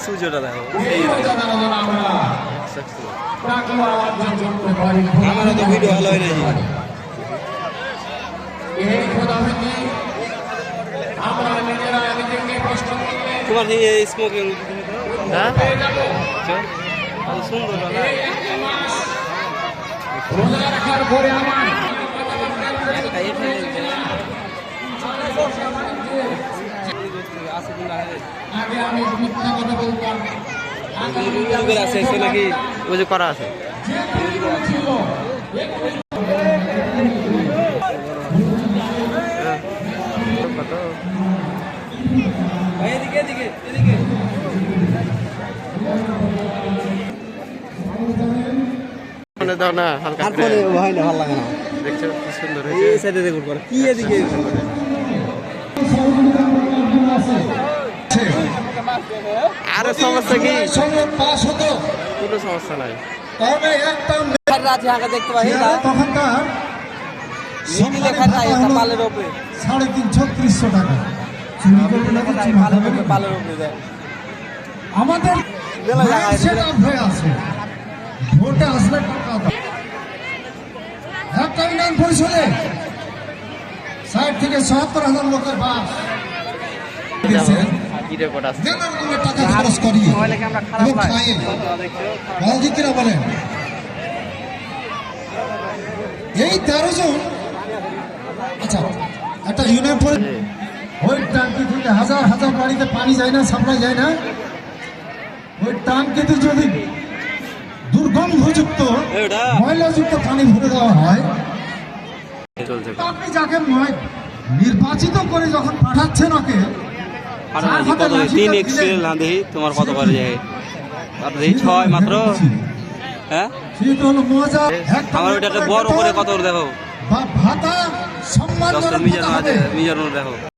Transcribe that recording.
সূর্যটা দেখো আমার তো ভিডিও ভালো হয় নাই তোমার স্মোকিং হ্যাঁ সুন্দর নাকি ওই যে করা আছে দাও না হালকা হয় না ভালো লাগে না দেখছো কি সুন্দর এই হয়েছে সাইডে দেখুন করে কি এদিকে আরে সমস্যা কি কোনো সমস্যা নাই দেখতে পাই পালের উপরে 350-3600 টাকা চুরি করবে নাকি পালের উপরে দেয় আমাদের সেটআপ হয়ে আছে ভোটে আসলে টাকা দাও একটা ইউনিয়ন পরিষদে 60 থেকে ৭০,০০০ লোকের বাস কি রেকর্ড আছে টাকা খরচ করিয়ে এবং খাইয়ে রাজনীতিরা বলেন এই 13 জন আচ্ছা একটা ইউনিয়ন ওই ট্যাঙ্কি থেকে হাজার হাজার বাড়িতে পানি যায় না সাপ্লাই যায় না ওই ট্যাঙ্কিতে যদি দুর্গন্ধযুক্ত ময়লাযুক্ত পানি ভরে দেওয়া হয় আপনি যাকে নির্বাচিত করে যখন পাঠাচ্ছেন ওকে তোমার কত করে যায় ছয় মাত্র হ্যাঁ সেটা হলো মজা আমার ওইটাকে বড় করে কত করে দেখো ভাতা সম্মান মিজানো দেখো